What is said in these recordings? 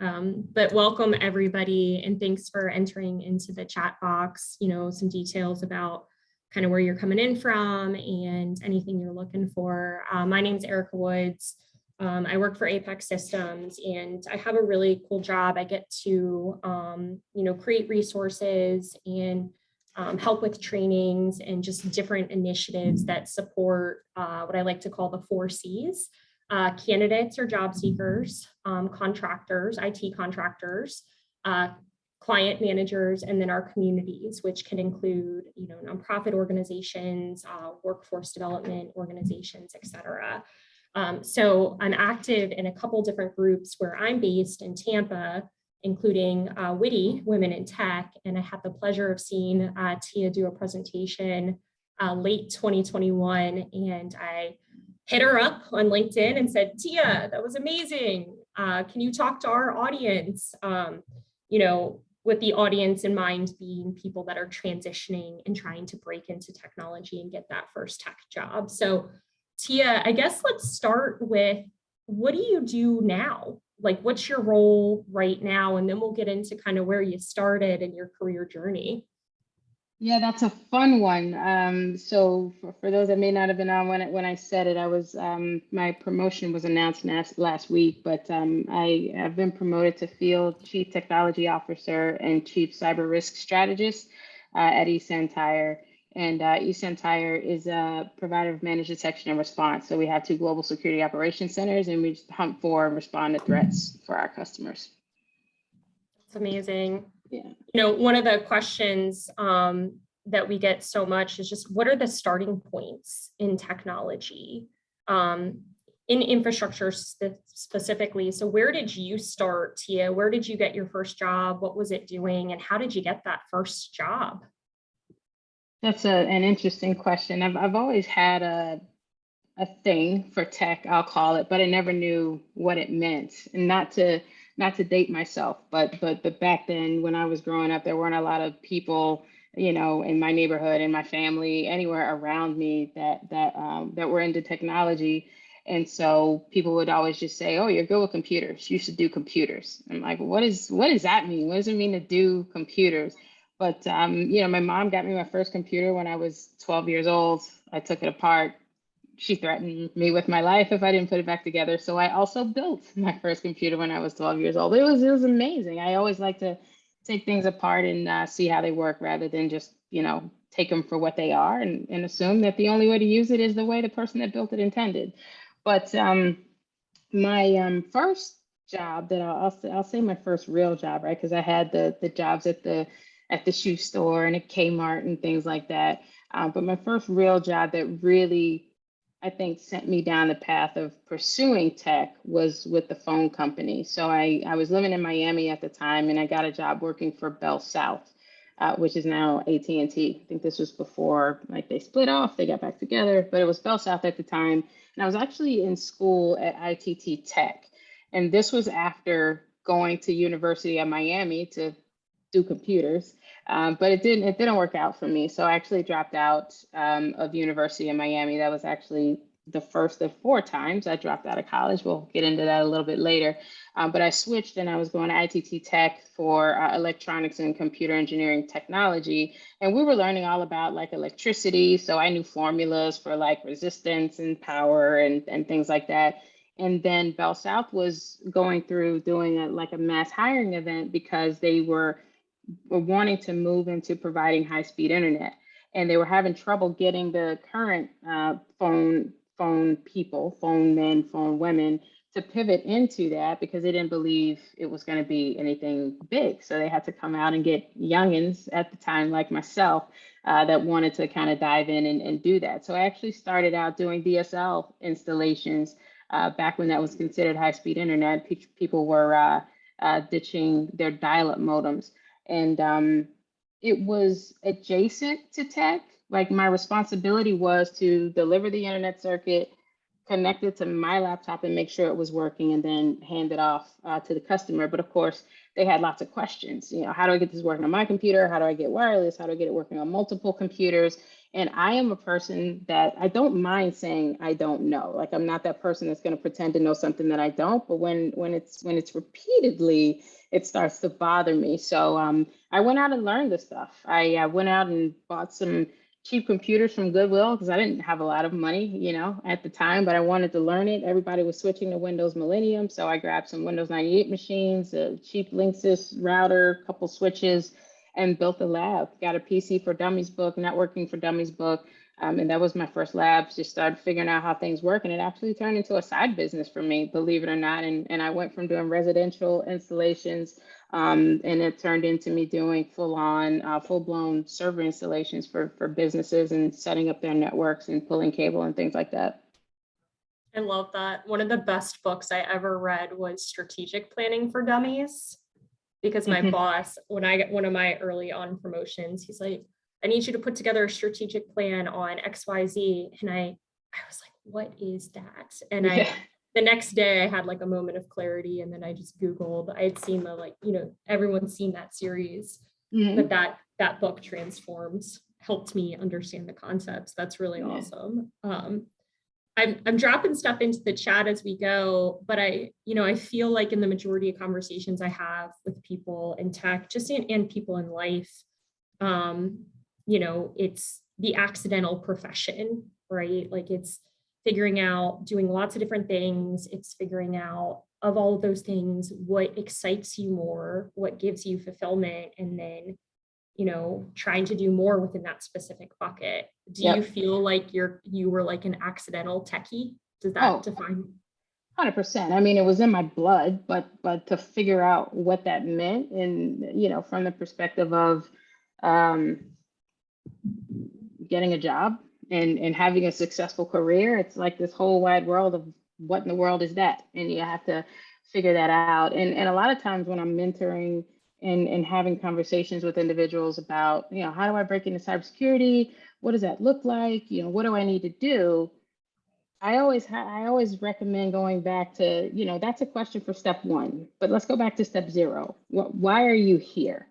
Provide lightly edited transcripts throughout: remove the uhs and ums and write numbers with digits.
But welcome everybody, and thanks for entering into the chat box, some details about kind of where you're coming in from and anything you're looking for. My name is Erica Woods. I work for Apex Systems, and I have a really cool job. I get to, create resources and help with trainings and just different initiatives that support what I like to call the 4 C's. Candidates or job seekers, contractors, IT contractors, client managers, and then our communities, which can include, nonprofit organizations, workforce development organizations, et cetera. So I'm active in a couple different groups where I'm based in Tampa, including WITI, Women in Tech. And I had the pleasure of seeing Tia do a presentation late 2021. And I hit her up on LinkedIn and said, Tia, that was amazing. Can you talk to our audience? With the audience in mind being people that are transitioning and trying to break into technology and get that first tech job. So Tia, I guess let's start with, what do you do now? Like, what's your role right now? And then we'll get into kind of where you started in your career journey. Yeah, that's a fun one. So for those that may not have been on when I said it, I was my promotion was announced last week, but I have been promoted to Field Chief Technology Officer and Chief Cyber Risk Strategist at eSend Tire. And eSend Tire is a provider of managed detection and response. So we have 2 global security operations centers, and we just hunt for and respond to threats for our customers. That's amazing. Yeah. One of the questions that we get so much is just, what are the starting points in technology, in infrastructure specifically? So where did you start, Tia? Where did you get your first job? What was it doing? And how did you get that first job? That's an interesting question. I've always had a thing for tech, I'll call it, but I never knew what it meant. And not to date myself, but back then when I was growing up, there weren't a lot of people, in my neighborhood, in my family, anywhere around me that were into technology. And so people would always just say, "Oh, you're good with computers. You should do computers." I'm like, what does that mean? What does it mean to do computers? But my mom got me my first computer when I was 12 years old. I took it apart. She threatened me with my life if I didn't put it back together. So I also built my first computer when I was 12 years old. It was amazing. I always like to take things apart and see how they work rather than just, take them for what they are and assume that the only way to use it is the way the person that built it intended. But my first job that I'll say my first real job, right? Because I had the jobs at the shoe store and at Kmart and things like that. But my first real job that really, I think, sent me down the path of pursuing tech was with the phone company. So I was living in Miami at the time, and I got a job working for Bell South, which is now AT&T. I think this was before they split off, they got back together, but it was Bell South at the time. And I was actually in school at ITT Tech. And this was after going to University of Miami to do computers. But it didn't work out for me. So I actually dropped out of University of Miami. That was actually the first of 4 times I dropped out of college. We'll get into that a little bit later. But I switched and I was going to ITT Tech for electronics and computer engineering technology. And we were learning all about electricity. So I knew formulas for resistance and power and things like that. And then Bell South was going through doing a mass hiring event because they were wanting to move into providing high-speed internet, and they were having trouble getting the current phone men, phone women to pivot into that because they didn't believe it was going to be anything big. So they had to come out and get youngins at the time like myself that wanted to kind of dive in and do that. So I actually started out doing DSL installations back when that was considered high-speed internet. People were ditching their dial-up modems. And it was adjacent to tech. My responsibility was to deliver the internet circuit, connect it to my laptop and make sure it was working, and then hand it off to the customer. But of course, they had lots of questions. How do I get this working on my computer? How do I get wireless? How do I get it working on multiple computers? And I am a person that I don't mind saying I don't know. Like, I'm not that person that's going to pretend to know something that I don't. But when it's repeatedly, it starts to bother me. So I went out and learned this stuff. I went out and bought some cheap computers from Goodwill because I didn't have a lot of money, at the time, but I wanted to learn it. Everybody was switching to Windows Millennium, so I grabbed some Windows 98 machines, a cheap Linksys router, a couple switches, and built a lab. Got a PC for Dummies book, Networking for Dummies book, and that was my first lab. Just started figuring out how things work, and it actually turned into a side business for me, believe it or not. And I went from doing residential installations, and it turned into me doing full-blown server installations for businesses and setting up their networks and pulling cable and things like that. I love that. One of the best books I ever read was Strategic Planning for Dummies, because my boss, when I get one of my early on promotions, he's like, I need you to put together a strategic plan on XYZ. And I was like, what is that? And the next day I had like a moment of clarity, and then I just Googled. I had seen everyone's seen that series, but that book helped me understand the concepts. That's really awesome. I'm dropping stuff into the chat as we go, but I feel like in the majority of conversations I have with people in tech, and people in life, it's the accidental profession, right? Like, it's figuring out, doing lots of different things. It's figuring out, of all of those things, what excites you more, what gives you fulfillment, and then trying to do more within that specific bucket. Do you feel like you were like an accidental techie? Does that define? 100%. I mean, it was in my blood, but to figure out what that meant, and from the perspective of getting a job and having a successful career, it's like this whole wide world of what in the world is that, and you have to figure that out. And a lot of times when I'm mentoring and having conversations with individuals about, how do I break into cybersecurity? What does that look like? What do I need to do? I always recommend going back to, that's a question for step one, but let's go back to step zero. Why are you here?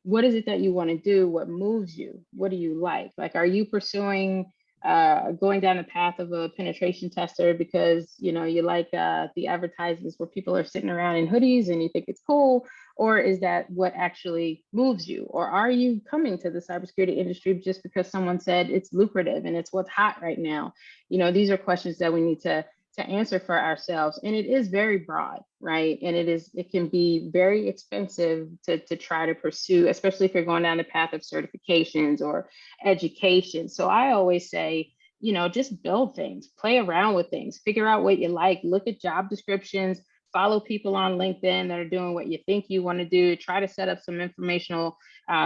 What is it that you want to do? What moves you? What do you like? Like, are you pursuing going down the path of a penetration tester because you like the advertisements where people are sitting around in hoodies and you think it's cool? Or is that what actually moves you? Or are you coming to the cybersecurity industry just because someone said it's lucrative and it's what's hot right now? These are questions that we need to answer for ourselves. And it is very broad, right? And it can be very expensive to try to pursue, especially if you're going down the path of certifications or education. So I always say, just build things, play around with things, figure out what you like, look at job descriptions, follow people on LinkedIn that are doing what you think you want to do, try to set up some informational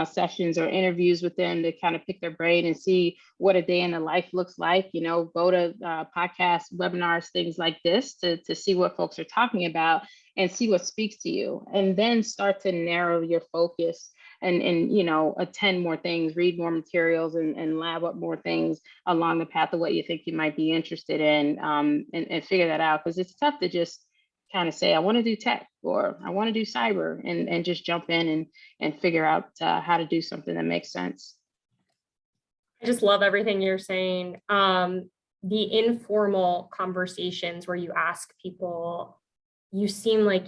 sessions or interviews with them to kind of pick their brain and see what a day in the life looks like. Go to podcasts, webinars, things like this to see what folks are talking about and see what speaks to you. And then start to narrow your focus and attend more things, read more materials, and lab up more things along the path of what you think you might be interested in, and figure that out. Because it's tough to just kind of say, I want to do tech or I want to do cyber and just jump in and figure out how to do something that makes sense. I just love everything you're saying. The informal conversations where you ask people, you seem like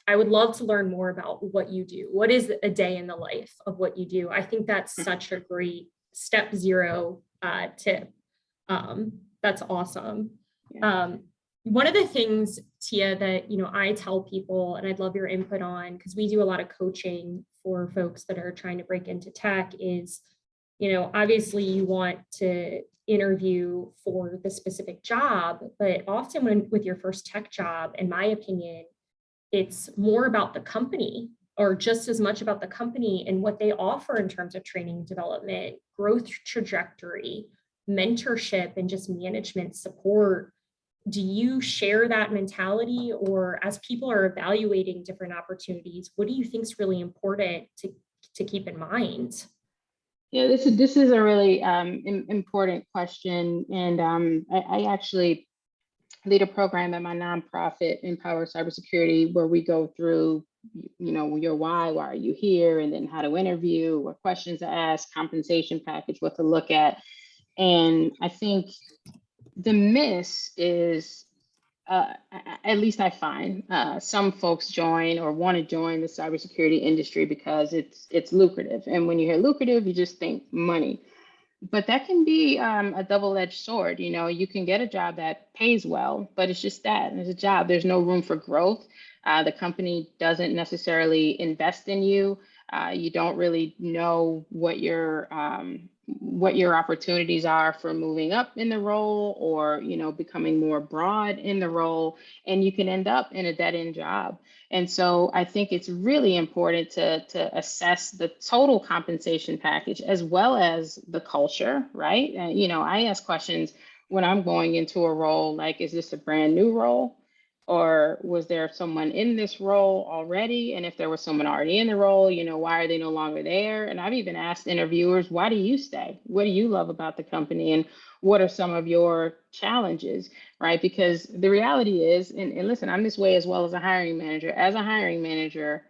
I would love to learn more about what you do. What is a day in the life of what you do? I think that's such a great step zero tip. That's awesome. Yeah. One of the things, Tia, that I tell people, and I'd love your input on, because we do a lot of coaching for folks that are trying to break into tech, is, obviously you want to interview for the specific job, but often with your first tech job, in my opinion, it's more about the company, or just as much about the company and what they offer in terms of training, development, growth trajectory, mentorship, and just management support. Do you share that mentality? Or as people are evaluating different opportunities, what do you think is really important to keep in mind? Yeah, this is a really important question. And I actually lead a program at my nonprofit, Empower Cybersecurity, where we go through, your why are you here? And then how to interview, what questions to ask, compensation package, what to look at. And I think the miss is, at least I find, some folks join or want to join the cybersecurity industry because it's lucrative. And when you hear lucrative, you just think money. But that can be a double-edged sword. You know, you can get a job that pays well, but it's just that it's a job. There's no room for growth. The company doesn't necessarily invest in you. You don't really know what your opportunities are for moving up in the role, or becoming more broad in the role, and you can end up in a dead-end job. And so I think it's really important to assess the total compensation package as well as the culture, right? And I ask questions when I'm going into a role, like, is this a brand new role? Or was there someone in this role already? And if there was someone already in the role, why are they no longer there? And I've even asked interviewers, why do you stay? What do you love about the company? And what are some of your challenges, right? Because the reality is, and listen, I'm this way as well as a hiring manager. As a hiring manager,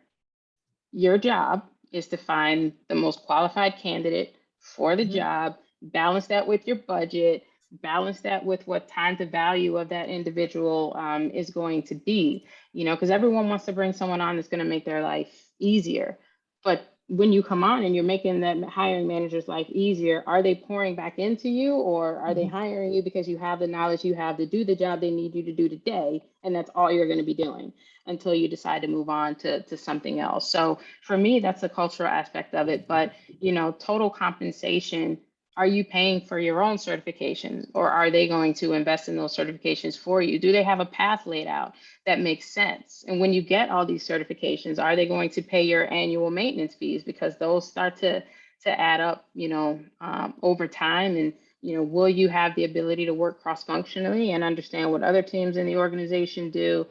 your job is to find the most qualified candidate for the job, balance that with your budget, balance that with what time to value of that individual is going to be, because everyone wants to bring someone on that's going to make their life easier. But when you come on and you're making that hiring manager's life easier, are they pouring back into you, or are they hiring you because you have the knowledge you have to do the job they need you to do today? And that's all you're going to be doing until you decide to move on to something else. So for me, that's the cultural aspect of it. But, total compensation, are you paying for your own certifications, or are they going to invest in those certifications for you? Do they have a path laid out that makes sense? And when you get all these certifications, are they going to pay your annual maintenance fees? Because those start to add up, over time. And, will you have the ability to work cross-functionally and understand what other teams in the organization do?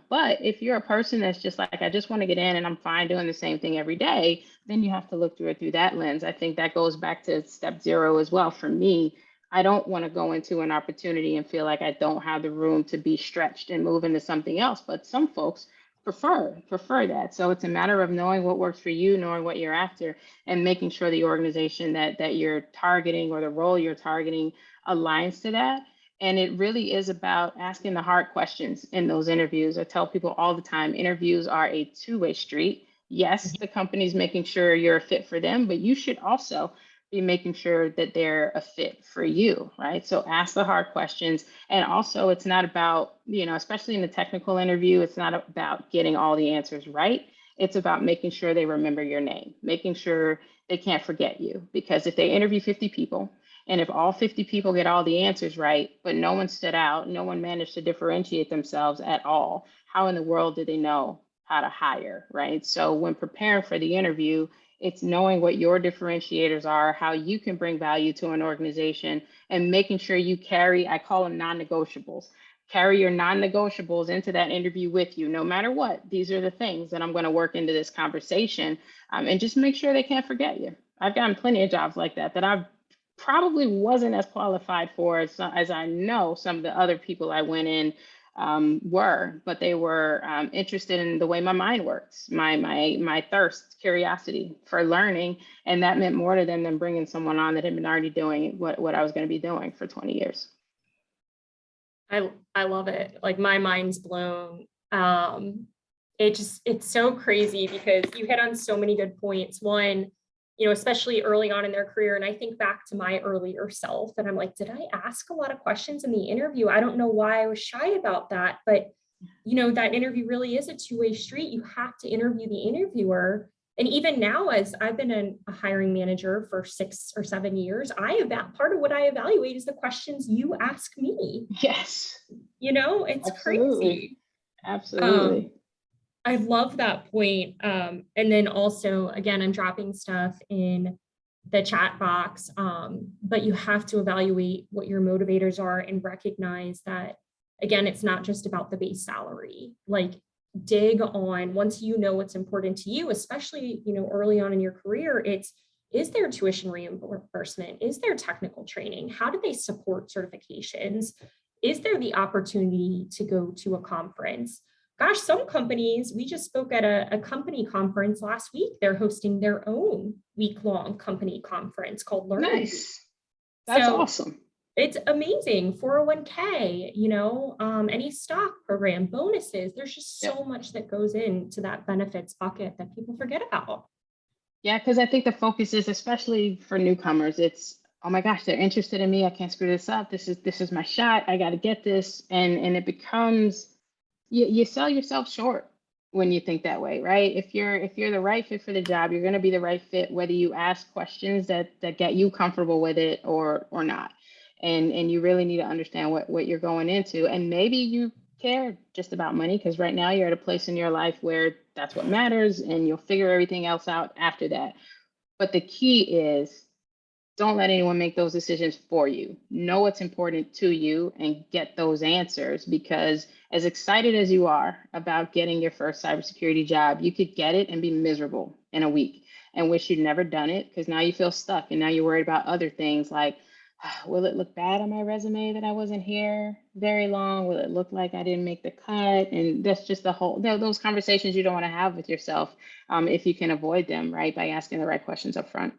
But if you're a person that's just like, I just want to get in and I'm fine doing the same thing every day, then you have to look through it through that lens. I think that goes back to step 0 as well. For me, I don't want to go into an opportunity and feel like I don't have the room to be stretched and move into something else. But some folks prefer that. So it's a matter of knowing what works for you, knowing what you're after, and making sure the organization that you're targeting or the role you're targeting aligns to that. And it really is about asking the hard questions in those interviews. I tell people all the time, interviews are a two-way street. Yes, the company's making sure you're a fit for them, but you should also be making sure that they're a fit for you, right? So ask the hard questions. And also, it's not about, especially in the technical interview, it's not about getting all the answers right. It's about making sure they remember your name, making sure they can't forget you. Because if they interview 50 people, and if all 50 people get all the answers right, but no one stood out, no one managed to differentiate themselves at all, how in the world do they know how to hire, right? So when preparing for the interview, it's knowing what your differentiators are, how you can bring value to an organization, and making sure you carry, I call them non-negotiables. Carry your non-negotiables into that interview with you. No matter what, these are the things that I'm going to work into this conversation, and just make sure they can't forget you. I've gotten plenty of jobs like that I've probably wasn't as qualified for as I know some of the other people I went in were, but they were interested in the way my mind works, my thirst, curiosity for learning, and that meant more to them than bringing someone on that had been already doing what I was going to be doing for 20 years. I love it. Like, my mind's blown. It's so crazy because you hit on so many good points. One, especially early on in their career. And I think back to my earlier self and I'm like, did I ask a lot of questions in the interview? I don't know why I was shy about that, but that interview really is a two-way street. You have to interview the interviewer. And even now, as I've been a hiring manager for 6 or 7 years, part of what I evaluate is the questions you ask me. Yes. It's Absolutely. crazy. Absolutely. I love that point. And then also, again, I'm dropping stuff in the chat box, but you have to evaluate what your motivators are and recognize that, again, it's not just about the base salary. Like, dig on, once you know what's important to you, especially, early on in your career, is there tuition reimbursement? Is there technical training? How do they support certifications? Is there the opportunity to go to a conference? Gosh, some companies, we just spoke at a company conference last week. They're hosting their own week-long company conference called Learning. Nice. That's So awesome. it's amazing. 401k, any stock program, bonuses. There's just Yep. so much that goes into that benefits bucket that people forget about. Yeah, because I think the focus is, especially for newcomers, it's, oh my gosh, they're interested in me. I can't screw this up. This is my shot. I got to get this, and it becomes, you sell yourself short when you think that way, right? If you're the right fit for the job, you're going to be the right fit whether you ask questions that get you comfortable with it or not. And you really need to understand what you're going into. And maybe you care just about money because right now you're at a place in your life where that's what matters, and you'll figure everything else out after that. But the key is, don't let anyone make those decisions for you. Know what's important to you and get those answers, because as excited as you are about getting your first cybersecurity job, you could get it and be miserable in a week and wish you'd never done it because now you feel stuck and now you're worried about other things like, will it look bad on my resume that I wasn't here very long? Will it look like I didn't make the cut? And that's just the whole, those conversations you don't want to have with yourself, if you can avoid them, right, by asking the right questions up front.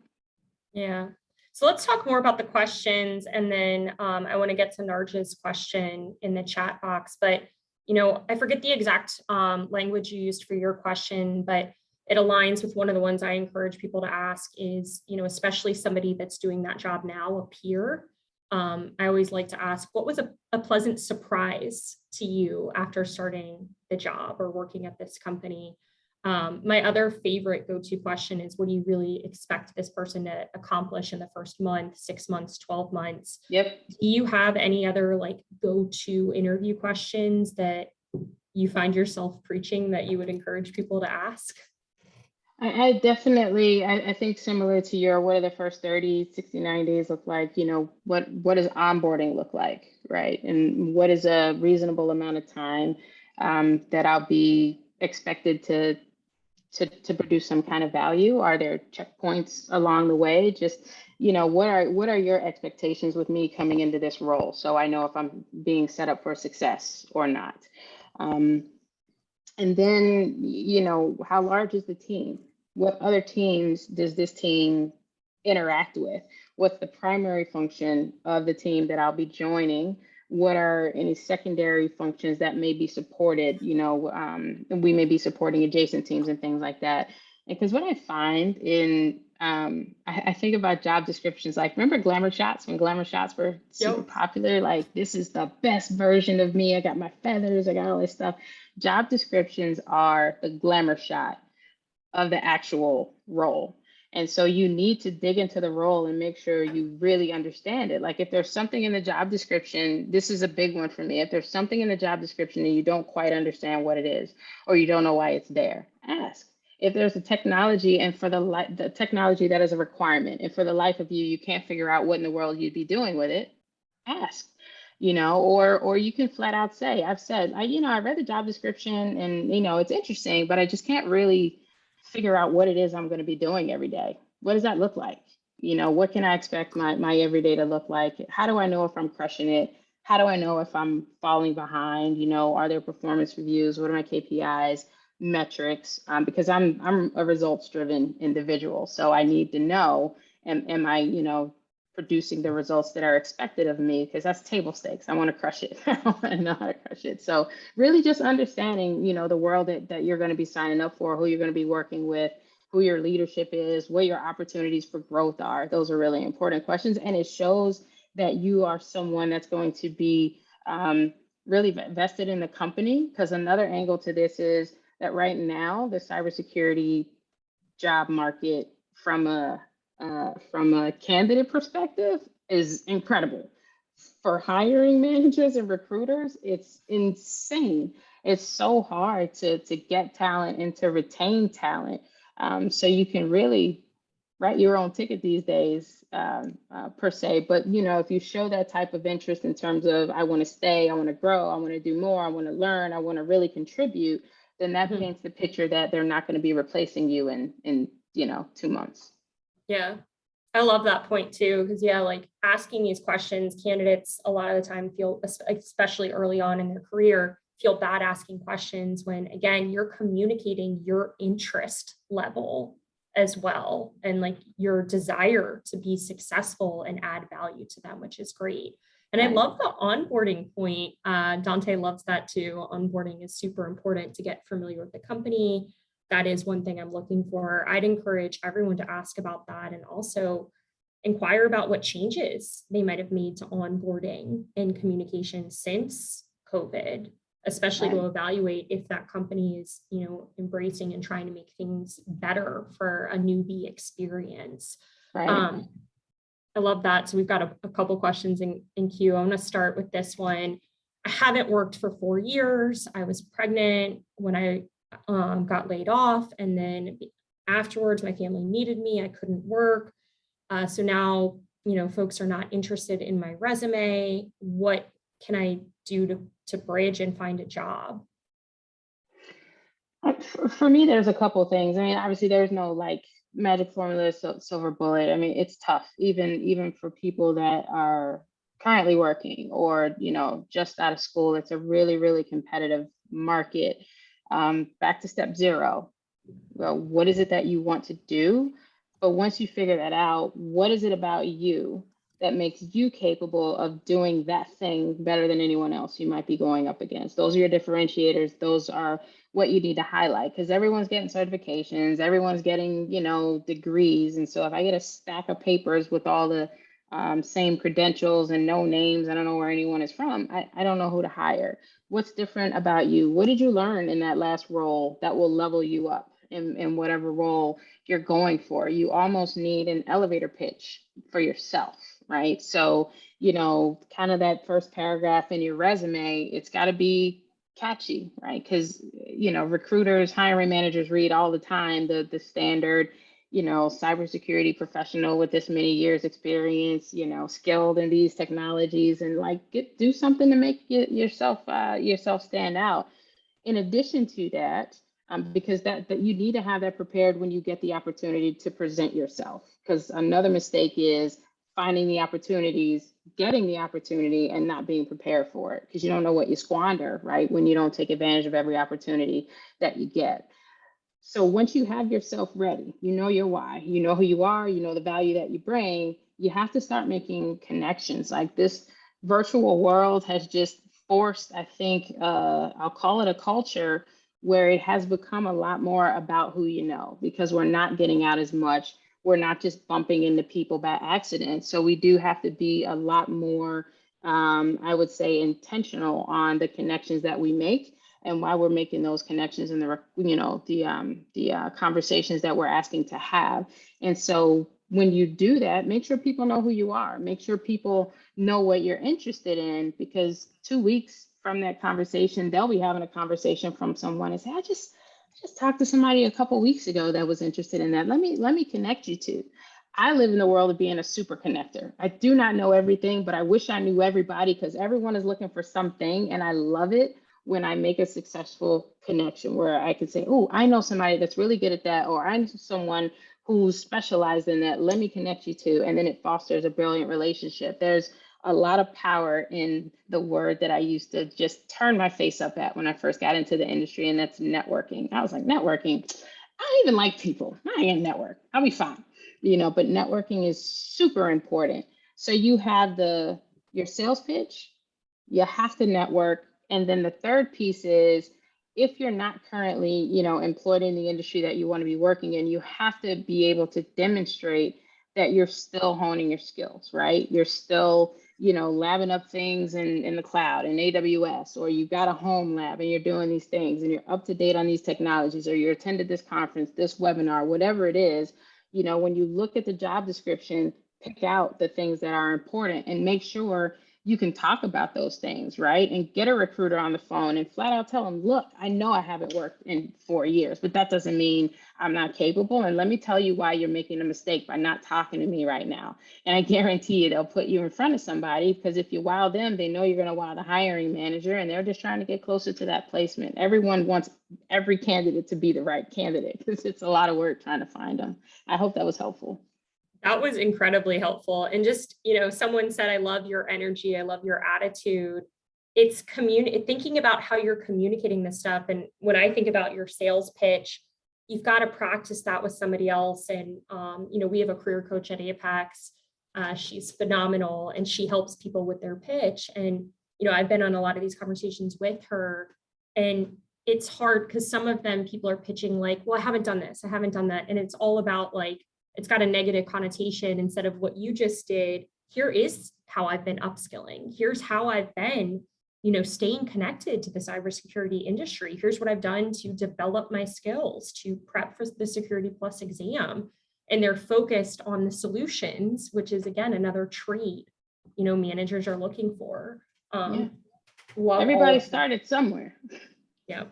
Yeah. So let's talk more about the questions. And then I want to get to Narja's question in the chat box. But, I forget the exact language you used for your question, but it aligns with one of the ones I encourage people to ask is, especially somebody that's doing that job now, a peer. I always like to ask, what was a pleasant surprise to you after starting the job or working at this company? My other favorite go-to question is, what do you really expect this person to accomplish in the first month, 6 months, 12 months? Yep. Do you have any other like go-to interview questions that you find yourself preaching that you would encourage people to ask? I definitely, I think similar to your, what are the first 30, 60, 90 days look like? What does onboarding look like, right? And what is a reasonable amount of time that I'll be expected to produce some kind of value? Are there checkpoints along the way? Just, what are your expectations with me coming into this role? So I know if I'm being set up for success or not. And then, how large is the team? What other teams does this team interact with? What's the primary function of the team that I'll be joining? What are any secondary functions that may be supported? We may be supporting adjacent teams and things like that. Because what I find in, I think about job descriptions, like, remember glamour shots when glamour shots were super popular? Like, this is the best version of me. I got my feathers, I got all this stuff. Job descriptions are the glamour shot of the actual role. And so you need to dig into the role and make sure you really understand it. Like, if there's something in the job description, this is a big one for me. If there's something in the job description and you don't quite understand what it is, or you don't know why it's there, ask. If there's a technology and for the technology that is a requirement, and for the life of you, you can't figure out what in the world you'd be doing with it, ask. Or you can flat out say, I've said, I read the job description and, it's interesting, but I just can't really figure out what it is I'm going to be doing every day. What does that look like? What can I expect my everyday to look like? How do I know if I'm crushing it? How do I know if I'm falling behind? Are there performance reviews? What are my KPIs, metrics? Because I'm a results driven individual. So I need to know, am I, producing the results that are expected of me, because that's table stakes. I want to crush it. I want to know how to crush it. So really just understanding, the world that you're going to be signing up for, who you're going to be working with, who your leadership is, what your opportunities for growth are. Those are really important questions. And it shows that you are someone that's going to be really vested in the company, because another angle to this is that right now, the cybersecurity job market from a candidate perspective is incredible. For hiring managers and recruiters, it's insane. It's so hard to get talent and to retain talent. So you can really write your own ticket these days, per se. But if you show that type of interest in terms of, I want to stay, I want to grow, I want to do more, I want to learn, I want to really contribute, then that paints the picture that they're not going to be replacing you in 2 months. Yeah, I love that point too, because like asking these questions, candidates a lot of the time feel, especially early on in their career, feel bad asking questions when, again, you're communicating your interest level as well, and like your desire to be successful and add value to them, which is great. And I Right. love the onboarding point. Dante loves that too. Onboarding is super important to get familiar with the company. That is one thing I'm looking for. I'd encourage everyone to ask about that, and also inquire about what changes they might have made to onboarding and communication since COVID, especially Right. to evaluate if that company is, embracing and trying to make things better for a newbie experience. Right. I love that. So we've got a couple questions in queue. I'm going to start with this one. I haven't worked for 4 years. I was pregnant when I got laid off, and then afterwards, my family needed me. I couldn't work. So now, folks are not interested in my resume. What can I do to bridge and find a job? For me, there's a couple things. I mean, obviously, there's no like magic formula, silver bullet. I mean, it's tough, even for people that are currently working or just out of school. It's a really, really competitive market. Back to step zero. Well, what is it that you want to do? But once you figure that out, what is it about you that makes you capable of doing that thing better than anyone else you might be going up against? Those are your differentiators. Those are what you need to highlight, because everyone's getting certifications, everyone's getting, degrees. And so if I get a stack of papers with all the same credentials and no names, I don't know where anyone is from, I don't know who to hire. What's different about you? What did you learn in that last role that will level you up in whatever role you're going for? You almost need an elevator pitch for yourself, right? So, kind of that first paragraph in your resume, it's got to be catchy, right? Because, recruiters, hiring managers read all the time the standard, cybersecurity professional with this many years experience, skilled in these technologies, and like do something to make yourself stand out. In addition to that, because that you need to have that prepared when you get the opportunity to present yourself. Because another mistake is finding the opportunities, getting the opportunity, and not being prepared for it, because you don't know what you squander, right? When you don't take advantage of every opportunity that you get. So once you have yourself ready, you know your why, you know who you are, you know the value that you bring, you have to start making connections. Like, this virtual world has just forced, I think, I'll call it a culture where it has become a lot more about who you know, because we're not getting out as much. We're not just bumping into people by accident. So we do have to be a lot more, I would say, intentional on the connections that we make, and why we're making those connections, and the conversations that we're asking to have. And so when you do that, make sure people know who you are. Make sure people know what you're interested in, because 2 weeks from that conversation, they'll be having a conversation from someone and say, I just talked to somebody a couple weeks ago that was interested in that. Let me connect you to. I live in the world of being a super connector. I do not know everything, but I wish I knew everybody, because everyone is looking for something, and I love it when I make a successful connection where I can say, oh, I know somebody that's really good at that, or I know someone who's specialized in that, let me connect you to. And then it fosters a brilliant relationship. There's a lot of power in the word that I used to just turn my face up at when I first got into the industry, and that's networking. I was like, networking? I don't even like people. I ain't network. I'll be fine. But networking is super important. So you have your sales pitch, you have to network. And then the third piece is, if you're not currently, employed in the industry that you want to be working in, you have to be able to demonstrate that you're still honing your skills, right? You're still, labbing up things in the cloud, in AWS, or you've got a home lab and you're doing these things and you're up to date on these technologies, or you attended this conference, this webinar, whatever it is. When you look at the job description, pick out the things that are important and make sure you can talk about those things, right? And get a recruiter on the phone and flat out tell them, look, I know I haven't worked in 4 years, but that doesn't mean I'm not capable. And let me tell you why you're making a mistake by not talking to me right now. And I guarantee you they'll put you in front of somebody, because if you wow them, they know you're going to wow the hiring manager, and they're just trying to get closer to that placement. Everyone wants every candidate to be the right candidate, because it's a lot of work trying to find them. I hope that was helpful. That was incredibly helpful. And just, someone said, I love your energy. I love your attitude. It's thinking about how you're communicating this stuff. And when I think about your sales pitch, you've got to practice that with somebody else. And, you know, we have a career coach at Apex. She's phenomenal and she helps people with their pitch. And, you know, I've been on a lot of these conversations with her, and it's hard because some of them people are pitching like, well, I haven't done this, I haven't done that. And it's all about like, it's got a negative connotation instead of what you just did. Here is how I've been upskilling. Here's how I've been, you know, staying connected to the cybersecurity industry. Here's what I've done to develop my skills, to prep for the Security Plus exam. And they're focused on the solutions, which is again, another trait, you know, managers are looking for. Yeah. Love Everybody started somewhere. Yeah.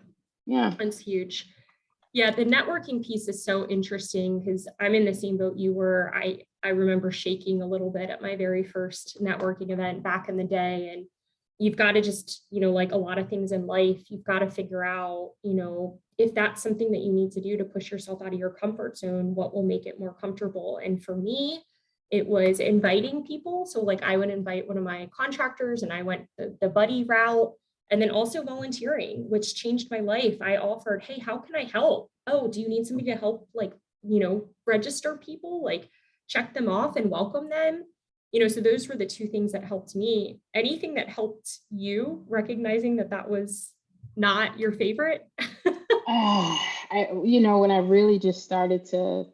Yeah. That's huge. Yeah, the networking piece is so interesting because I'm in the same boat you were. I remember shaking a little bit at my very first networking event back in the day. And you've got to just, you know, like a lot of things in life, you've got to figure out, you know, if that's something that you need to do to push yourself out of your comfort zone, what will make it more comfortable. And for me, it was inviting people. So like I would invite one of my contractors and I went the buddy route. And then also volunteering, which changed my life. I offered, hey, how can I help? Oh, do you need somebody to help, like, you know, register people, like check them off and welcome them? You know, so those were the two things that helped me. Anything that helped you, recognizing that that was not your favorite? You know, when I really just started to,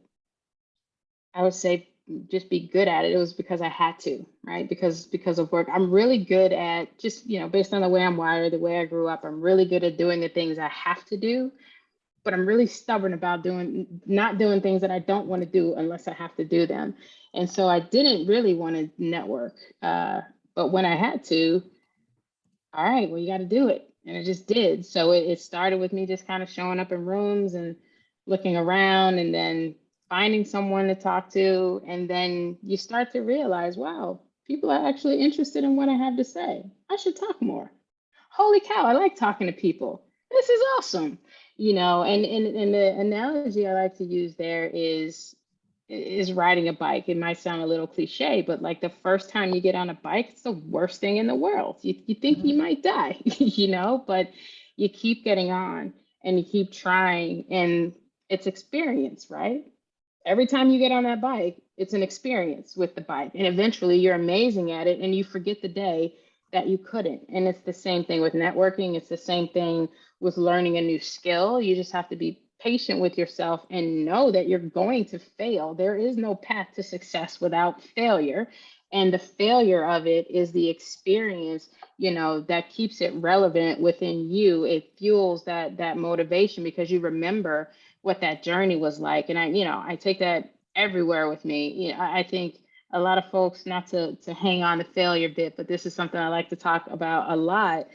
I would say, just be good at it, it was because I had to, right? Because of work. I'm really good at just, you know, based on the way I'm wired, the way I grew up, I'm really good at doing the things I have to do, but I'm really stubborn about not doing things that I don't want to do unless I have to do them. And so I didn't really want to network. But when I had to, all right, well, you got to do it. And I just did. So it started with me just kind of showing up in rooms and looking around and then finding someone to talk to. And then you start to realize, wow, people are actually interested in what I have to say. I should talk more. Holy cow, I like talking to people. This is awesome. You know, and the analogy I like to use there is riding a bike. It might sound a little cliche, but like the first time you get on a bike, it's the worst thing in the world. You think you might die, you know, but you keep getting on and you keep trying, and it's experience, right? Every time you get on that bike, it's an experience with the bike, and eventually you're amazing at it and you forget the day that you couldn't. And it's the same thing with networking. It's the same thing with learning a new skill. You just have to be patient with yourself and know that you're going to fail. There is no path to success without failure. And the failure of it is the experience, you know, that keeps it relevant within you. It fuels that motivation because you remember what that journey was like. And I take that everywhere with me. You know, I think a lot of folks, not to hang on the failure bit, but this is something I like to talk about a lot.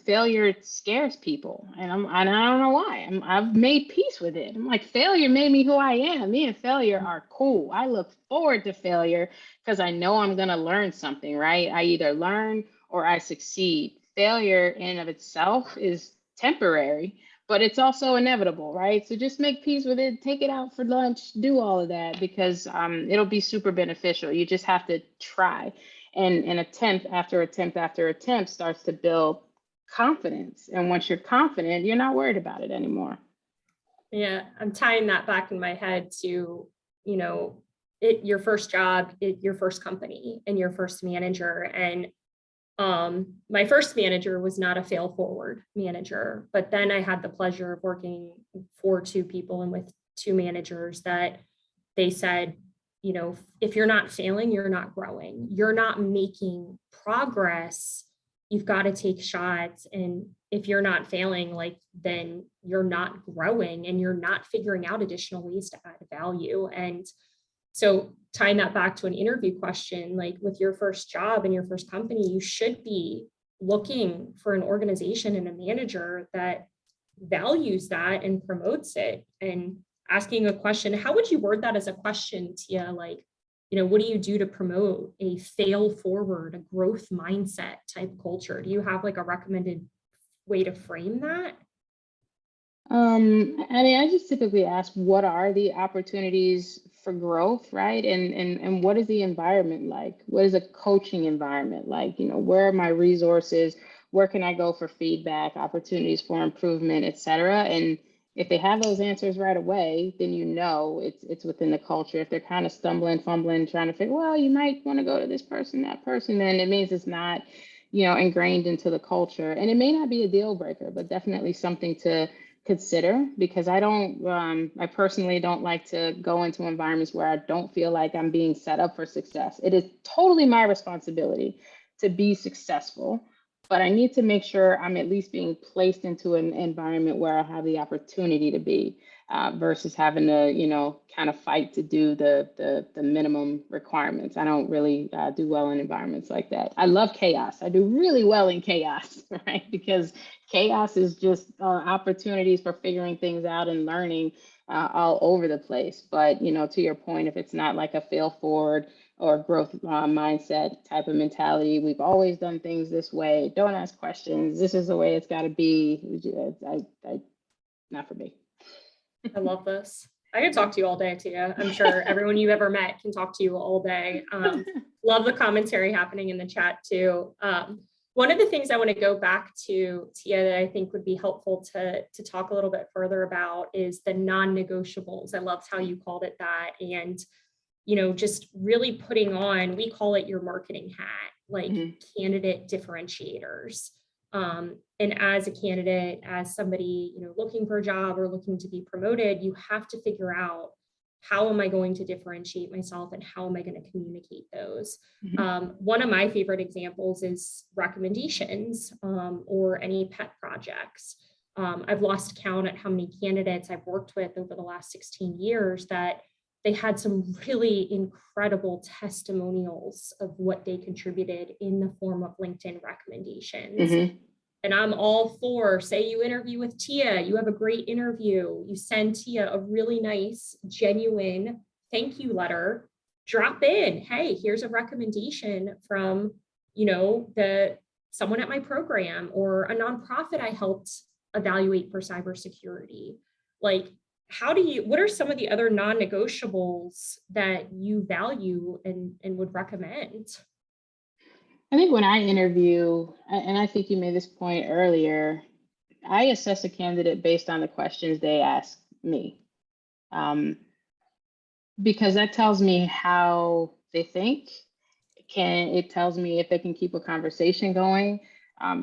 Failure scares people, and I don't know why. I've made peace with it. I'm like, failure made me who I am. Me and failure are cool. I look forward to failure because I know I'm gonna learn something, right? I either learn or I succeed. Failure in and of itself is temporary, but it's also inevitable, right? So just make peace with it, take it out for lunch, do all of that because it'll be super beneficial. You just have to try. And an attempt after attempt after attempt starts to build confidence. And once you're confident, you're not worried about it anymore. Yeah, I'm tying that back in my head to, you know, your first job, your first company, and your first manager. And my first manager was not a fail forward manager, but then I had the pleasure of working for two people and with two managers that they said, you know, if you're not failing, you're not growing, you're not making progress, you've got to take shots. And if you're not failing, like, then you're not growing and you're not figuring out additional ways to add value. And so tying that back to an interview question, like with your first job and your first company, you should be looking for an organization and a manager that values that and promotes it. And asking a question, how would you word that as a question, Tia? Like, you know, what do you do to promote a fail forward, a growth mindset type culture? Do you have like a recommended way to frame that? I mean, I just typically ask, what are the opportunities for growth, right? And what is the environment like? What is a coaching environment like? You know, where are my resources? Where can I go for feedback, opportunities for improvement, et cetera? If they have those answers right away, then you know it's within the culture. If they're kind of stumbling, fumbling, trying to figure, well, you might want to go to this person, that person, then it means it's not, ingrained into the culture. And it may not be a deal breaker, but definitely something to consider, because I personally don't like to go into environments where I don't feel like I'm being set up for success. It is totally my responsibility to be successful, but I need to make sure I'm at least being placed into an environment where I have the opportunity to be, versus having to, kind of fight to do the minimum requirements. I don't really do well in environments like that. I love chaos. I do really well in chaos, right? Because chaos is just opportunities for figuring things out and learning all over the place. But, to your point, if it's not like a fail forward or growth mindset type of mentality, we've always done things this way, don't ask questions, this is the way it's got to be, not for me. I love this. I could talk to you all day, Tia. I'm sure everyone you've ever met can talk to you all day. Love the commentary happening in the chat too. One of the things I want to go back to, Tia, that I think would be helpful to talk a little bit further about is the non-negotiables. I loved how you called it that. And, just really putting on, we call it your marketing hat, like candidate differentiators. And as a candidate, as somebody, looking for a job or looking to be promoted, you have to figure out, how am I going to differentiate myself and how am I going to communicate those? One of my favorite examples is recommendations or any pet projects. I've lost count at how many candidates I've worked with over the last 16 years that they had some really incredible testimonials of what they contributed in the form of LinkedIn recommendations. And I'm all for, say you interview with Tia, you have a great interview, you send Tia a really nice, genuine thank you letter, drop in, hey, here's a recommendation from, someone at my program or a nonprofit I helped evaluate for cybersecurity. Like, what are some of the other non-negotiables that you value and would recommend? I think when I interview, and I think you made this point earlier, I assess a candidate based on the questions they ask me, because that tells me how they think. It tells me if they can keep a conversation going.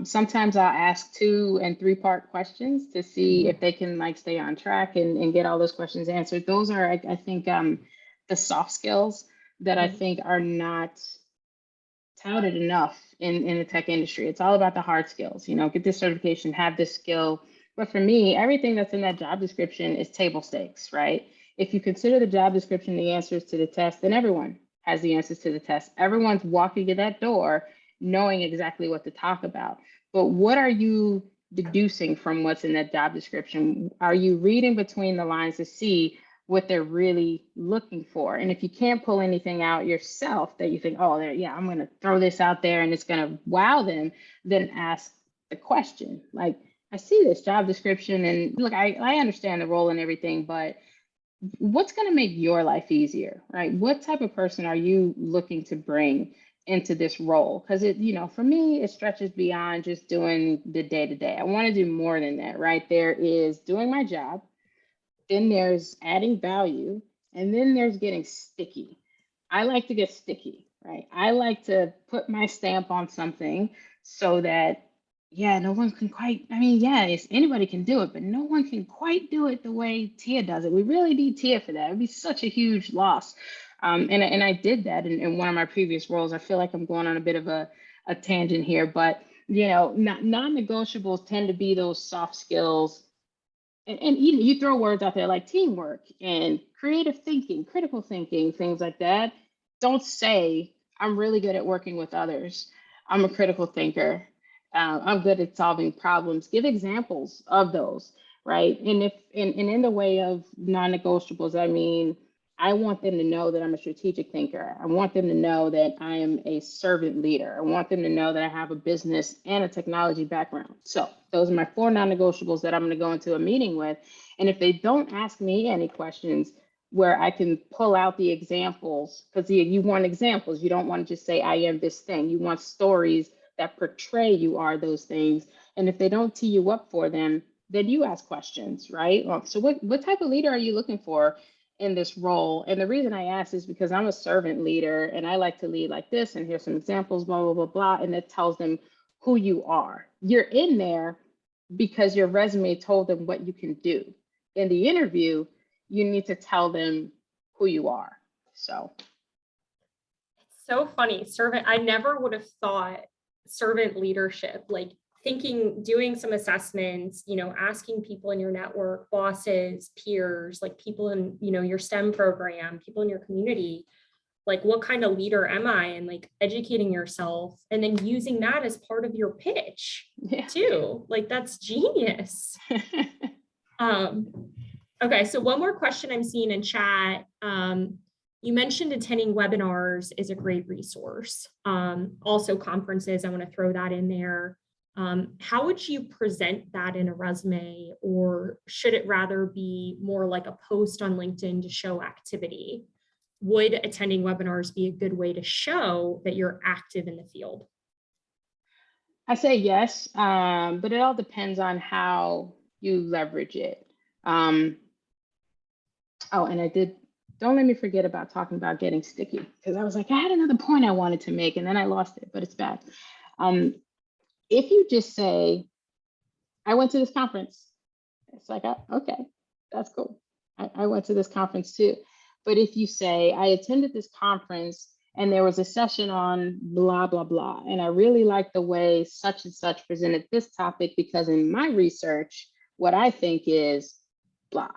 Sometimes I'll ask 2- and 3-part questions to see if they can stay on track and get all those questions answered. Those are, I think, the soft skills that I think are not touted enough in the tech industry. It's all about the hard skills, get this certification, have this skill. But for me, everything that's in that job description is table stakes, right? If you consider the job description the answers to the test, then everyone has the answers to the test. Everyone's walking in that door knowing exactly what to talk about. But what are you deducing from what's in that job description? Are you reading between the lines to see what they're really looking for? And if you can't pull anything out yourself that you think, oh, yeah, I'm going to throw this out there and it's going to wow them, then ask the question. Like, I see this job description and look, I understand the role and everything, but what's going to make your life easier, right? What type of person are you looking to bring into this role? Because for me, it stretches beyond just doing the day-to-day. I want to do more than that, right? There is doing my job, then there's adding value, and then there's getting sticky. I like to get sticky, right? I like to put my stamp on something so that, no one can quite, anybody can do it, but no one can quite do it the way Tia does it. We really need Tia for that. It'd be such a huge loss. And I did that in one of my previous roles. I feel like I'm going on a bit of a tangent here, but non-negotiables tend to be those soft skills. And you throw words out there like teamwork and creative thinking, critical thinking, things like that. Don't say, I'm really good at working with others. I'm a critical thinker. I'm good at solving problems. Give examples of those, right? And in the way of non-negotiables, I want them to know that I'm a strategic thinker. I want them to know that I am a servant leader. I want them to know that I have a business and a technology background. So those are my 4 non-negotiables that I'm going to go into a meeting with. And if they don't ask me any questions where I can pull out the examples, because you want examples, you don't want to just say, I am this thing. You want stories that portray you are those things. And if they don't tee you up for them, then you ask questions, right? So what type of leader are you looking for in this role? And the reason I ask is because I'm a servant leader and I like to lead like this, and here's some examples, blah, blah, blah, blah. And it tells them who you are. You're in there because your resume told them what you can do. In the interview, you need to tell them who you are. So it's so funny. I never would have thought servant leadership, like thinking, doing some assessments, asking people in your network, bosses, peers, like people in, your STEM program, people in your community, like what kind of leader am I, and like educating yourself and then using that as part of your pitch too. Like that's genius. Okay, so one more question I'm seeing in chat. You mentioned attending webinars is a great resource. Also conferences, I want to throw that in there. How would you present that in a resume, or should it rather be more like a post on LinkedIn to show activity? Would attending webinars be a good way to show that you're active in the field? I say yes, but it all depends on how you leverage it. Oh, and don't let me forget about talking about getting sticky, because I was like, I had another point I wanted to make and then I lost it, but it's bad. If you just say, I went to this conference, it's like, okay, that's cool. I went to this conference too. But if you say, I attended this conference and there was a session on blah, blah, blah, and I really liked the way such and such presented this topic because in my research, what I think is blah,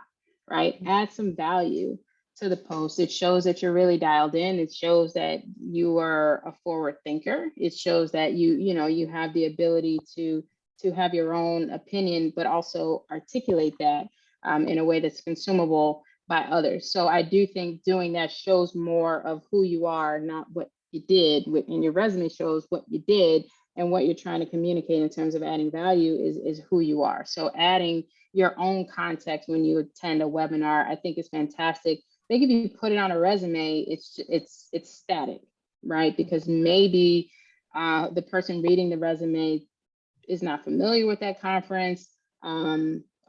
right? Add some value to the post. It shows that you're really dialed in. It shows that you are a forward thinker. It shows that you have the ability to have your own opinion, but also articulate that in a way that's consumable by others. So I do think doing that shows more of who you are, not what you did. And your resume shows what you did, and what you're trying to communicate in terms of adding value is who you are. So adding your own context when you attend a webinar, I think is fantastic. I think if you put it on a resume, it's static, right? Because maybe the person reading the resume is not familiar with that conference.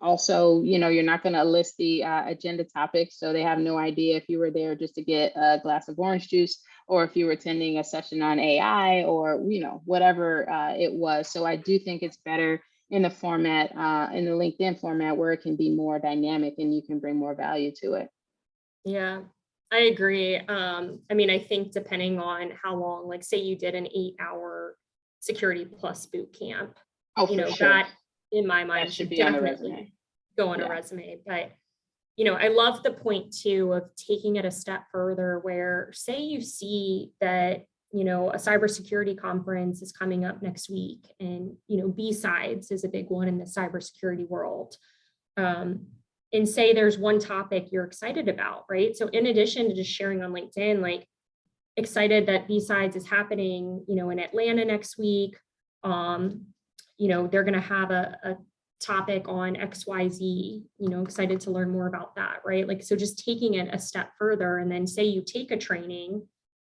Also, you're not going to list the agenda topics, so they have no idea if you were there just to get a glass of orange juice, or if you were attending a session on AI, or whatever it was. So I do think it's better in the format, in the LinkedIn format, where it can be more dynamic and you can bring more value to it. Yeah, I agree. I think depending on how long, like say you did an 8-hour Security Plus boot camp, sure. that in my mind should be definitely on a resume. Go on a resume. But I love the point too of taking it a step further, where say you see that a cybersecurity conference is coming up next week, and B-Sides is a big one in the cybersecurity world. And say there's one topic you're excited about, right? So in addition to just sharing on LinkedIn, like excited that B-Sides is happening, in Atlanta next week. They're going to have a topic on XYZ, excited to learn more about that, right? Like, so just taking it a step further, and then say you take a training,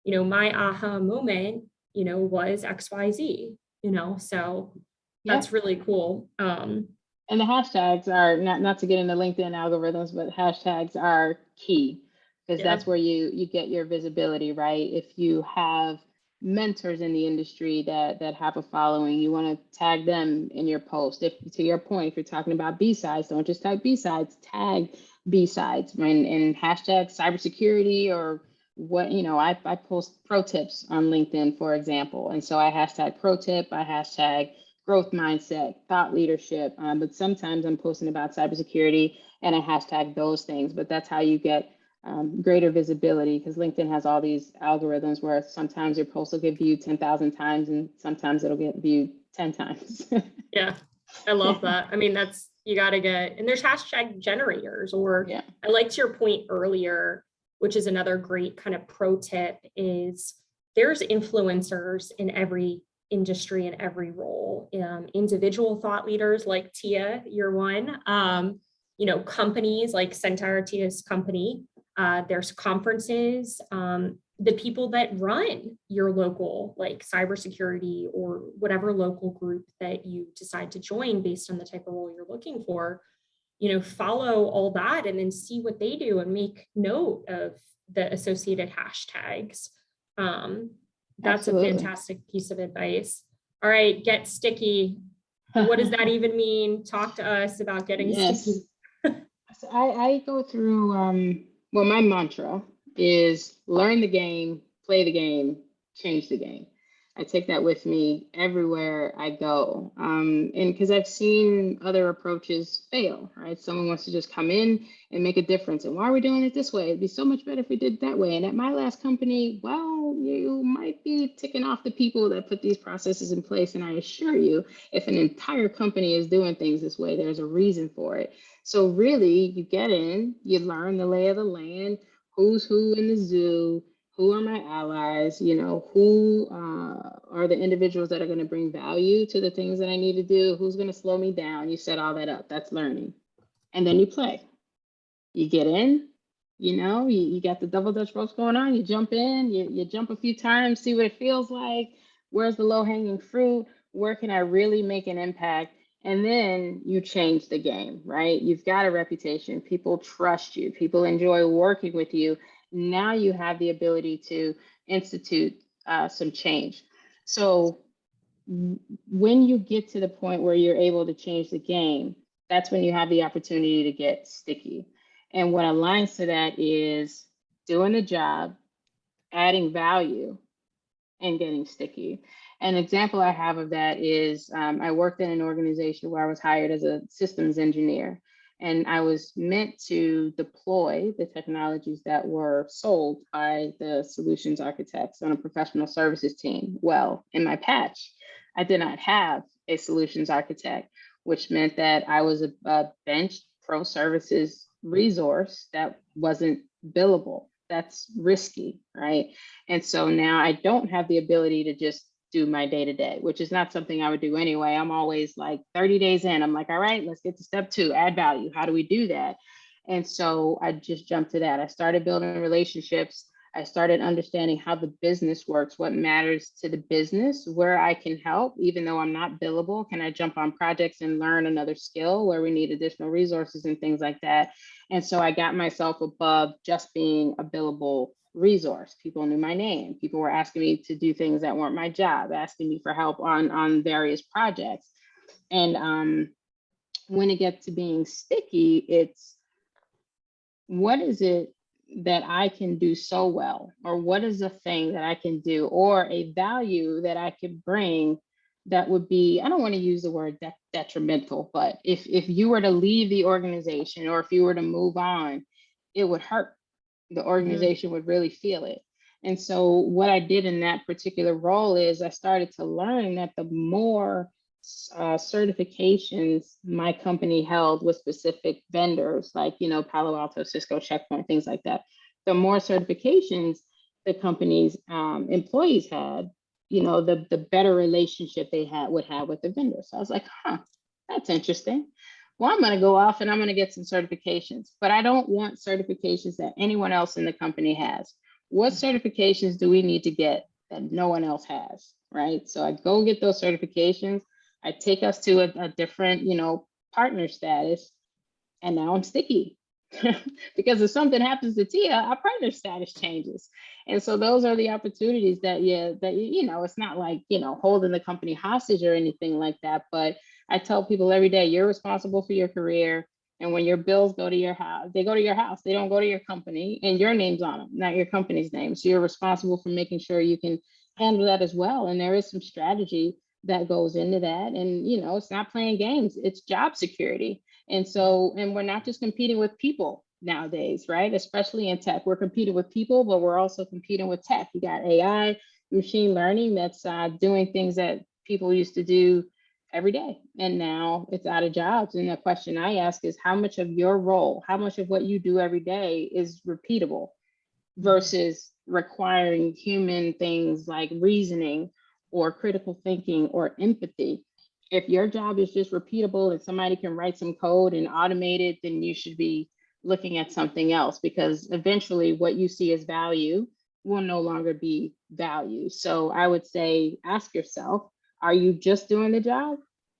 my aha moment, was XYZ, so that's really cool. And the hashtags are not to get into LinkedIn algorithms, but hashtags are key, because that's where you get your visibility, right? If you have mentors in the industry that have a following, you want to tag them in your post. If, to your point, if you're talking about B-Sides, don't just type B-Sides, tag B-Sides and hashtag cybersecurity, or what, I post pro tips on LinkedIn, for example. And so I hashtag pro tip, I hashtag growth mindset, thought leadership. But sometimes I'm posting about cybersecurity and I hashtag those things, but that's how you get greater visibility, because LinkedIn has all these algorithms where sometimes your post will get viewed 10,000 times and sometimes it'll get viewed 10 times. Yeah, I love that. That's, you got to get, and there's hashtag generators, or I liked your point earlier, which is another great kind of pro tip, is there's influencers in every industry and every role. Individual thought leaders like Tia, you're one. Companies like Centaur, Tia's company. There's conferences. the people that run your local, like cybersecurity or whatever local group that you decide to join based on the type of role you're looking for, follow all that and then see what they do and make note of the associated hashtags. That's a Absolutely. fantastic piece of advice. All right, get sticky. What does that even mean? Talk to us about getting Yes. sticky. So I go through, well, my mantra is learn the game, play the game, change the game. I take that with me everywhere I go. And because I've seen other approaches fail, right? Someone wants to just come in and make a difference. And why are we doing it this way? It'd be so much better if we did it that way. And at my last company, well, you might be ticking off the people that put these processes in place. And I assure you, if an entire company is doing things this way, there's a reason for it. So really, you get in, you learn the lay of the land, who's who in the zoo, who are my allies, who are the individuals that are going to bring value to the things that I need to do, who's going to slow me down. You set all that up. That's learning. And then you play. You get in, you got the double dutch ropes going on, you jump in, you jump a few times, see what it feels like, where's the low hanging fruit, where can I really make an impact? And then you change the game, right? You've got a reputation, people trust you, people enjoy working with you. Now you have the ability to institute some change. So when you get to the point where you're able to change the game, that's when you have the opportunity to get sticky. And what aligns to that is doing the job, adding value, and getting sticky. An example I have of that is I worked in an organization where I was hired as a systems engineer, and I was meant to deploy the technologies that were sold by the solutions architects on a professional services team. Well, in my patch, I did not have a solutions architect, which meant that I was a bench pro services resource that wasn't billable. That's risky, right? And so now I don't have the ability to just do my day to day, which is not something I would do anyway. I'm always like 30 days in, I'm like, all right, let's get to step 2, add value. How do we do that? And so I just jumped to that. I started building relationships. I started understanding how the business works, what matters to the business, where I can help, even though I'm not billable. Can I jump on projects and learn another skill where we need additional resources and things like that? And so I got myself above just being a billable resource. People knew my name. People were asking me to do things that weren't my job, asking me for help on various projects. And when it gets to being sticky, it's what is it that I can do so well, or what is a thing that I can do, or a value that I could bring that would be, I don't want to use the word detrimental, but if you were to leave the organization or if you were to move on, it would hurt. The organization would really feel it. And so what I did in that particular role is I started to learn that the more certifications my company held with specific vendors, like, Palo Alto, Cisco, Checkpoint, things like that, the more certifications the company's employees had, the better relationship they would have with the vendor. So I was like, that's interesting. Well, I'm going to go off and I'm going to get some certifications, but I don't want certifications that anyone else in the company has. What certifications do we need to get that no one else has, right? So I go get those certifications. I take us to a different, partner status, and now I'm sticky. Because if something happens to Tia, our partner status changes. And so those are the opportunities that it's not like, holding the company hostage or anything like that. But I tell people every day, you're responsible for your career. And when your bills go to your house, they go to your house. They don't go to your company, and your name's on them, not your company's name. So you're responsible for making sure you can handle that as well. And there is some strategy that goes into that. And, it's not playing games, it's job security. And we're not just competing with people nowadays, right? Especially in tech, we're competing with people, but we're also competing with tech. You got AI, machine learning that's doing things that people used to do every day. And now it's out of jobs. And the question I ask is, how much of your role, how much of what you do every day is repeatable versus requiring human things like reasoning or critical thinking or empathy? If your job is just repeatable and somebody can write some code and automate it, then you should be looking at something else, because eventually what you see as value will no longer be value. So I would say, ask yourself, are you just doing the job?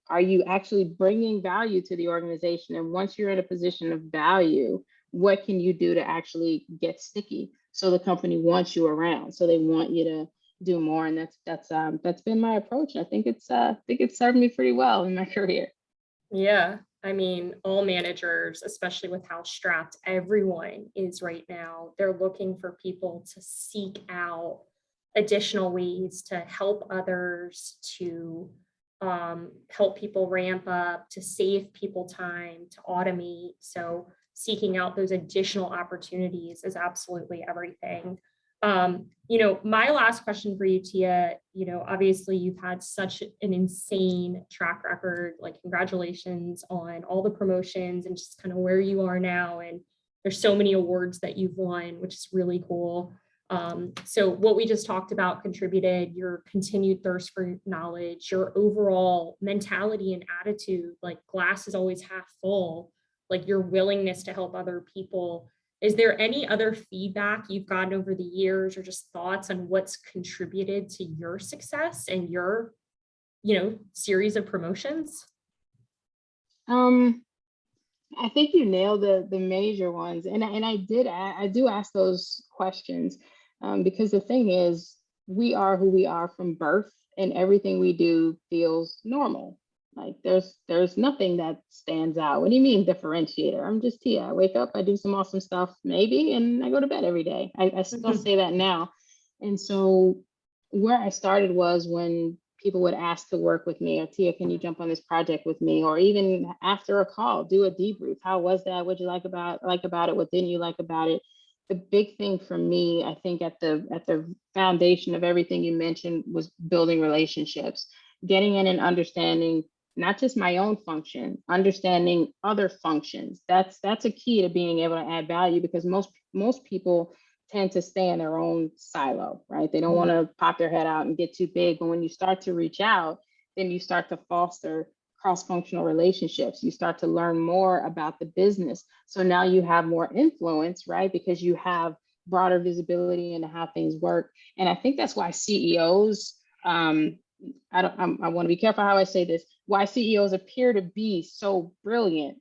Are you actually bringing value to the organization? And once you're in a position of value, what can you do to actually get sticky so the company wants you around, so they want you to do more? And that's been my approach. I think it's served me pretty well in my career. Yeah, I mean, all managers, especially with how strapped everyone is right now, they're looking for people to seek out additional ways to help others, to help people ramp up, to save people time, to automate. So seeking out those additional opportunities is absolutely everything. My last question for you, Tia, obviously you've had such an insane track record, like congratulations on all the promotions and just kind of where you are now. And there's so many awards that you've won, which is really cool. So what we just talked about contributed, your continued thirst for knowledge, your overall mentality and attitude, like glass is always half full, like your willingness to help other people. Is there any other feedback you've gotten over the years or just thoughts on what's contributed to your success and your, series of promotions? I think you nailed the major ones, and I do ask those questions because the thing is, we are who we are from birth, and everything we do feels normal. Like there's nothing that stands out. What do you mean differentiator? I'm just Tia. I wake up, I do some awesome stuff, maybe, and I go to bed every day. I still say that now. And so where I started was when people would ask to work with me, or Tia, can you jump on this project with me? Or even after a call, do a debrief. How was that? What'd you like about it? What didn't you like about it? The big thing for me, I think at the foundation of everything you mentioned was building relationships, getting in and understanding not just my own function, understanding other functions. That's a key to being able to add value, because most people tend to stay in their own silo, right? They don't want to pop their head out and get too big. But when you start to reach out, then you start to foster cross-functional relationships. You start to learn more about the business. So now you have more influence, right? Because you have broader visibility into how things work. And I think that's why CEOs, I want to be careful how I say this, why CEOs appear to be so brilliant.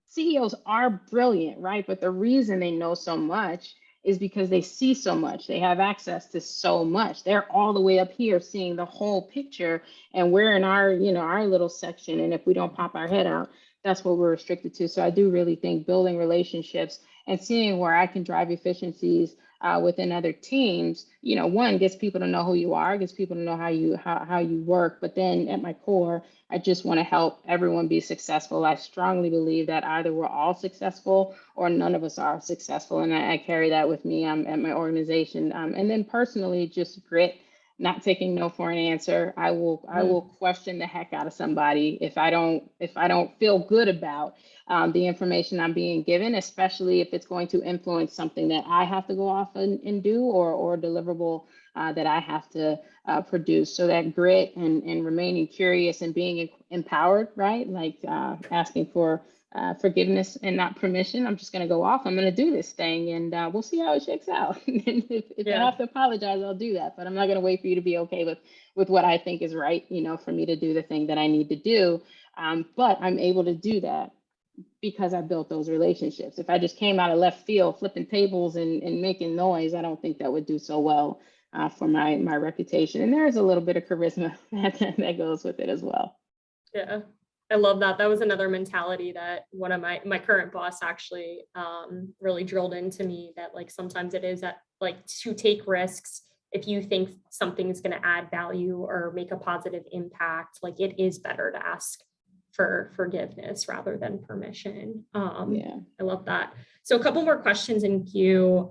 CEOs are brilliant, right? But the reason they know so much is because they see so much. They have access to so much. They're all the way up here seeing the whole picture, and we're in our, our little section. And if we don't pop our head out, that's what we're restricted to. So I do really think building relationships and seeing where I can drive efficiencies within other teams, one, gets people to know who you are, gets people to know how you work. But then at my core, I just want to help everyone be successful. I strongly believe that either we're all successful or none of us are successful. And I carry that with me at my organization. And then personally, just grit, not taking no for an answer. I will question the heck out of somebody if I don't feel good about the information I'm being given, especially if it's going to influence something that I have to go off and do, or deliverable that I have to produce. So that grit and remaining curious and being empowered, right? Like asking for forgiveness and not permission. I'm just going to go off. I'm going to do this thing, and we'll see how it shakes out. And if I have to apologize, I'll do that. But I'm not going to wait for you to be okay with what I think is right, for me to do the thing that I need to do. But I'm able to do that because I built those relationships. If I just came out of left field, flipping tables and making noise, I don't think that would do so well for my reputation. And there's a little bit of charisma that goes with it as well. Yeah, I love that. That was another mentality that one of my current boss actually really drilled into me, that like sometimes it is that like to take risks. If you think something is going to add value or make a positive impact, like it is better to ask for forgiveness rather than permission. Yeah. I love that. So a couple more questions in queue.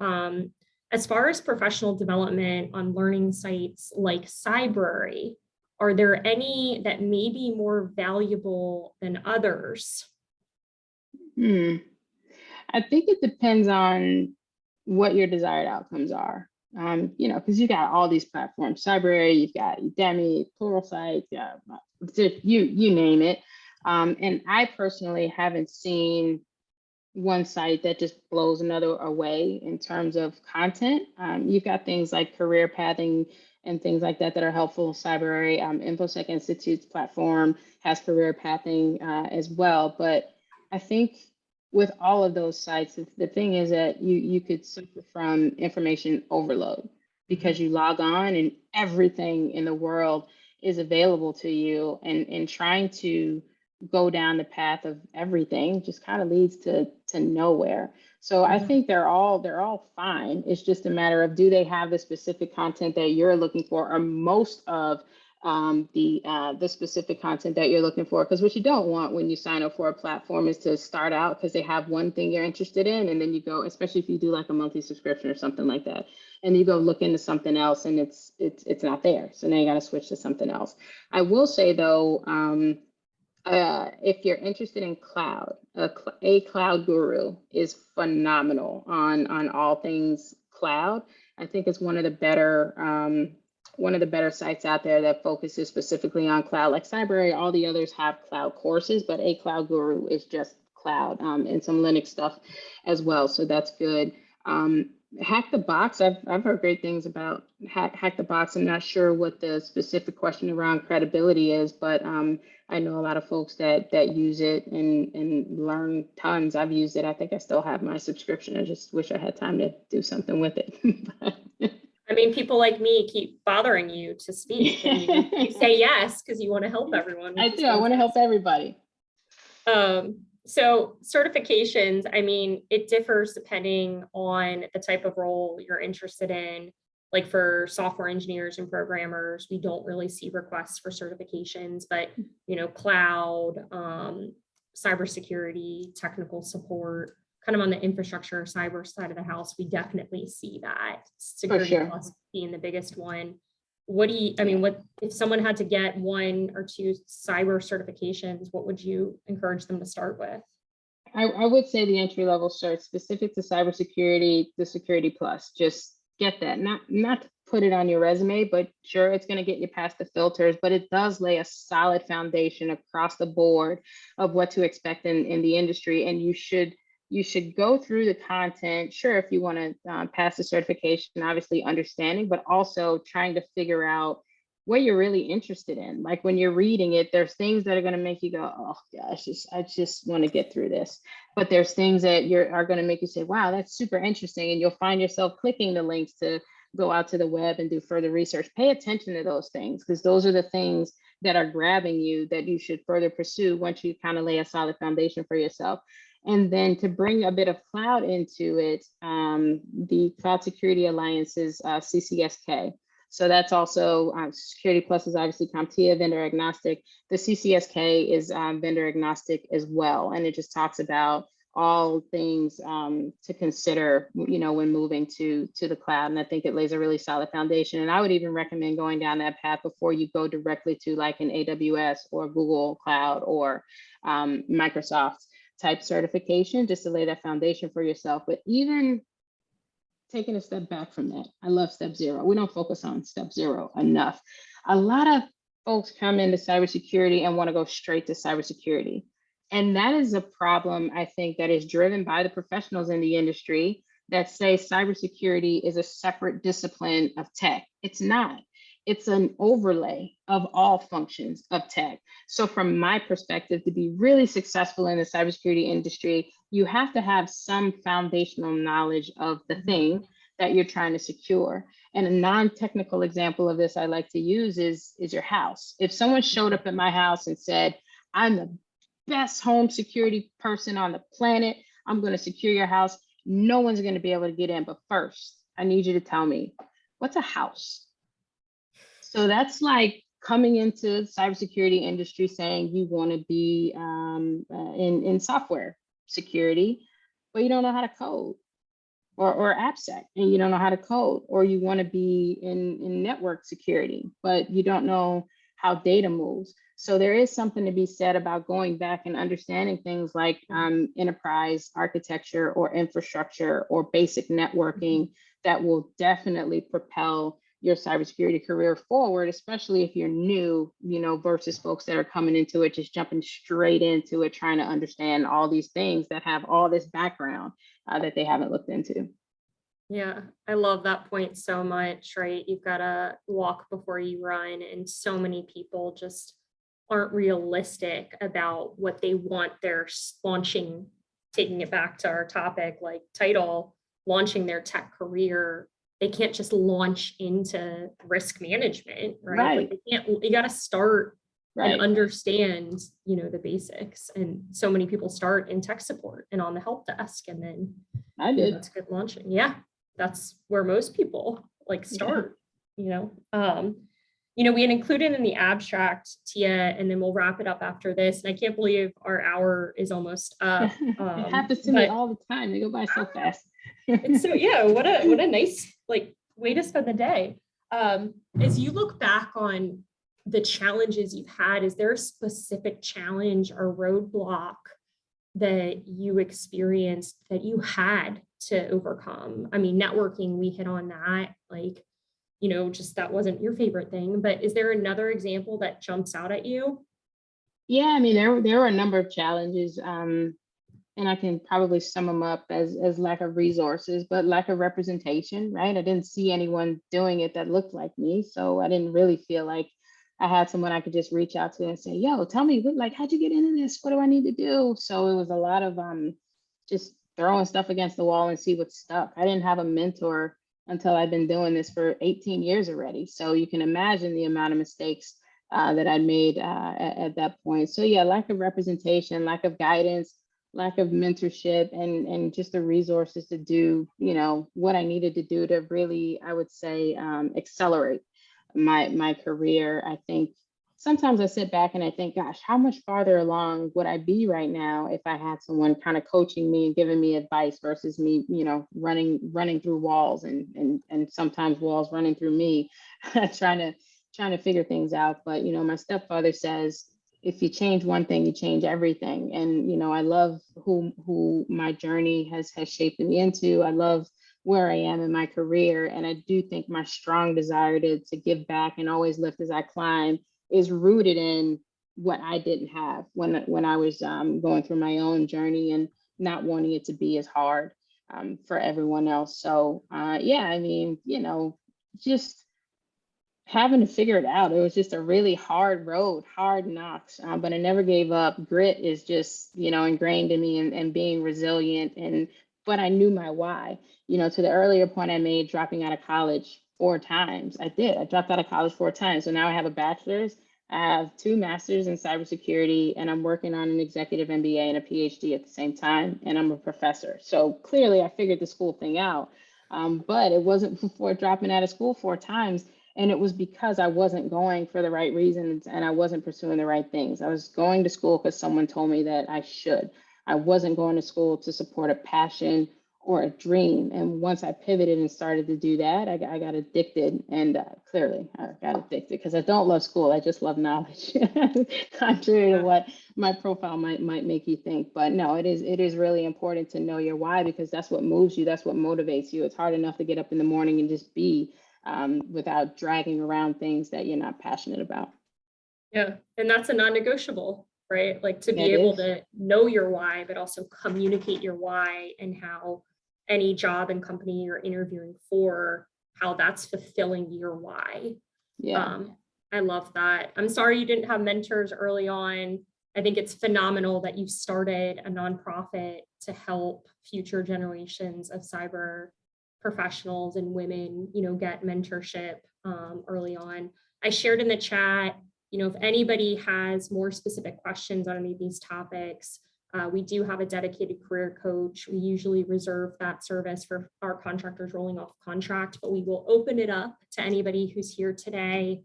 As far as professional development on learning sites like Cybrary, are there any that may be more valuable than others? I think it depends on what your desired outcomes are. Because you got all these platforms, Cybrary, you've got Dummies, Pluralsight, you name it. And I personally haven't seen one site that just blows another away in terms of content. You've got things like career pathing and things like that that are helpful. Cyber InfoSec Institute's platform has career pathing as well. But I think with all of those sites, the thing is that you could suffer from information overload because you log on and everything in the world is available to you, and trying to go down the path of everything just kind of leads to nowhere. So I think they're all fine. It's just a matter of, do they have the specific content that you're looking for, or most of the specific content that you're looking for? Because what you don't want when you sign up for a platform is to start out because they have one thing you're interested in, and then you go, especially if you do like a monthly subscription or something like that, and you go look into something else and it's not there. So now you got to switch to something else. I will say though, if you're interested in cloud, a cloud guru is phenomenal on all things cloud. I think it's one of the better sites out there that focuses specifically on cloud. Like Cyber, all the others have cloud courses, but a cloud guru is just cloud, and some Linux stuff as well. So that's good. Hack the Box, I've heard great things about Hack the Box. I'm not sure what the specific question around credibility is, but I know a lot of folks that use it and learn tons. I've used it. I think I still have my subscription. I just wish I had time to do something with it. I mean, people like me keep bothering you to speak, and you say yes because you want to help everyone. I do. I want to help everybody. So certifications, I mean, it differs depending on the type of role you're interested in. Like for software engineers and programmers, we don't really see requests for certifications, but cloud, cybersecurity, technical support, kind of on the infrastructure cyber side of the house, we definitely see that. Security Plus being the biggest one. What if someone had to get 1 or 2 cyber certifications, what would you encourage them to start with? I would say the entry-level cert specific to cybersecurity, the Security Plus. Just get that. Not to put it on your resume, but sure, it's going to get you past the filters, but it does lay a solid foundation across the board of what to expect in the industry. And you should go through the content. Sure, if you want to pass the certification, obviously understanding, but also trying to figure out what you're really interested in. Like when you're reading it, there's things that are going to make you go, oh gosh, I just want to get through this. But there's things that are going to make you say, wow, that's super interesting. And you'll find yourself clicking the links to go out to the web and do further research. Pay attention to those things, because those are the things that are grabbing you that you should further pursue once you kind of lay a solid foundation for yourself. And then to bring a bit of cloud into it, the Cloud Security Alliance's CCSK. So that's also Security Plus is obviously CompTIA, vendor agnostic. The CCSK is vendor agnostic as well. And it just talks about all things to consider, when moving to the cloud. And I think it lays a really solid foundation. And I would even recommend going down that path before you go directly to like an AWS or Google Cloud or Microsoft type certification, just to lay that foundation for yourself. But even taking a step back from that, I love step 0. We don't focus on step 0 enough. A lot of folks come into cybersecurity and want to go straight to cybersecurity. And that is a problem, I think, that is driven by the professionals in the industry that say cybersecurity is a separate discipline of tech. It's not. It's an overlay of all functions of tech. So from my perspective, to be really successful in the cybersecurity industry, you have to have some foundational knowledge of the thing that you're trying to secure. And a non-technical example of this I like to use is your house. If someone showed up at my house and said, I'm the best home security person on the planet, I'm going to secure your house, no one's going to be able to get in. But first, I need you to tell me, what's a house? So that's like coming into the cybersecurity industry saying you want to be in software security, but you don't know how to code, or AppSec, and you don't know how to code, or you want to be in network security, but you don't know how data moves. So there is something to be said about going back and understanding things like enterprise architecture or infrastructure or basic networking that will definitely propel your cybersecurity career forward, especially if you're new, versus folks that are coming into it, just jumping straight into it, trying to understand all these things that have all this background that they haven't looked into. Yeah, I love that point so much, right? You've got to walk before you run, and so many people just aren't realistic about what they want their launching, taking it back to our topic, like title, launching their tech career. They can't just launch into risk management, right? Like you got to start and understand, the basics. And so many people start in tech support and on the help desk, and then that's good launching. Yeah, that's where most people start, we had included in the abstract, Tia, and then we'll wrap it up after this. And I can't believe our hour is almost up. It happens to me all the time. They go by so fast. It's so, yeah, what a nice way to spend the day. As you look back on the challenges you've had, is there a specific challenge or roadblock that you experienced that you had to overcome? I mean, networking, we hit on that, just that wasn't your favorite thing, but is there another example that jumps out at you? Yeah, I mean, there were a number of challenges, and I can probably sum them up as lack of resources, but lack of representation, right? I didn't see anyone doing it that looked like me, so I didn't really feel like I had someone I could just reach out to and say, yo, tell me, how'd you get into this? What do I need to do? So it was a lot of just throwing stuff against the wall and see what stuck. I didn't have a mentor until I've been doing this for 18 years already. So you can imagine the amount of mistakes that I made at that point. So yeah, lack of representation, lack of guidance, lack of mentorship, and just the resources to do, what I needed to do to really, I would say, accelerate my career. I think sometimes I sit back and I think, gosh, how much farther along would I be right now if I had someone kind of coaching me and giving me advice versus me, running through walls and sometimes walls running through me, trying to figure things out. But, my stepfather says, if you change one thing, you change everything. And, I love who my journey has shaped me into. I love where I am in my career. And I do think my strong desire to give back and always lift as I climb is rooted in what I didn't have when I was going through my own journey and not wanting it to be as hard for everyone else. So yeah, I mean, just having to figure it out. It was just a really hard road, hard knocks, but I never gave up. Grit is just, ingrained in me, and being resilient. But I knew my why. To the earlier point I made, dropping out of college 4 times. I dropped out of college 4 times. So now I have a bachelor's, I have 2 masters in cybersecurity, and I'm working on an executive MBA and a PhD at the same time, and I'm a professor. So clearly I figured the school thing out, but it wasn't before dropping out of school 4 times. And it was because I wasn't going for the right reasons and I wasn't pursuing the right things. I was going to school because someone told me that I should. I wasn't going to school to support a passion or a dream. And once I pivoted and started to do that, I got addicted. And clearly I got addicted because I don't love school. I just love knowledge, contrary to what my profile might make you think. But no, it is really important to know your why, because that's what moves you. That's what motivates you. It's hard enough to get up in the morning and just be without dragging around things that you're not passionate about. Yeah, and that's a non-negotiable, right? Like to be able to know your why, but also communicate your why and how any job and company you're interviewing for, how that's fulfilling your why. Yeah. I love that. I'm sorry you didn't have mentors early on. I think it's phenomenal that you started a nonprofit to help future generations of cyber professionals and women, get mentorship early on. I shared in the chat, if anybody has more specific questions on any of these topics, we do have a dedicated career coach. We usually reserve that service for our contractors rolling off contract, but we will open it up to anybody who's here today.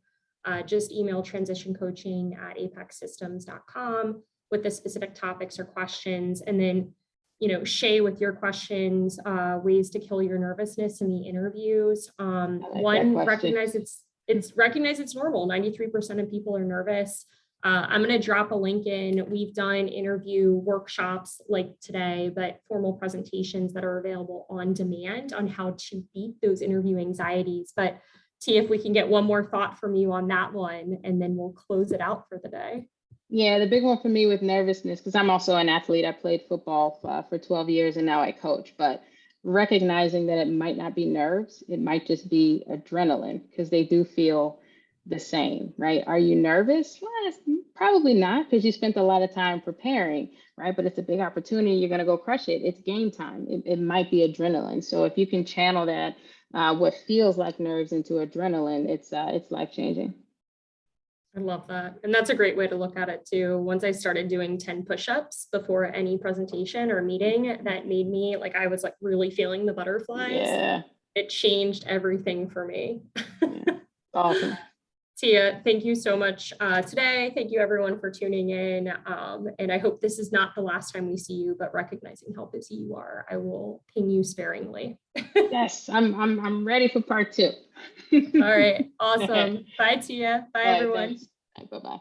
Just email transitioncoaching@apexsystems.com with the specific topics or questions. And then, Shay, with your questions, ways to kill your nervousness in the interviews. Recognize it's normal. 93% of people are nervous. I'm going to drop a link in. We've done interview workshops like today, but formal presentations that are available on demand on how to beat those interview anxieties. But Tia, if we can get one more thought from you on that one, and then we'll close it out for the day. Yeah, the big one for me with nervousness, because I'm also an athlete. I played football for 12 years and now I coach, but recognizing that it might not be nerves, it might just be adrenaline, because they do feel the same, right? Are you nervous? Well, probably not, because you spent a lot of time preparing, right? But it's a big opportunity. You're going to go crush it. It's game time. It might be adrenaline. So if you can channel that, what feels like nerves into adrenaline, it's life changing. I love that. And that's a great way to look at it too. Once I started doing 10 push-ups before any presentation or meeting, that made me like, I was like really feeling the butterflies. Yeah. It changed everything for me. Yeah. Awesome. Tia, thank you so much today. Thank you everyone for tuning in. And I hope this is not the last time we see you, but recognizing how busy you are, I will ping you sparingly. Yes, I'm ready for part 2. All right, awesome. Bye, Tia. Bye, everyone. Bye bye.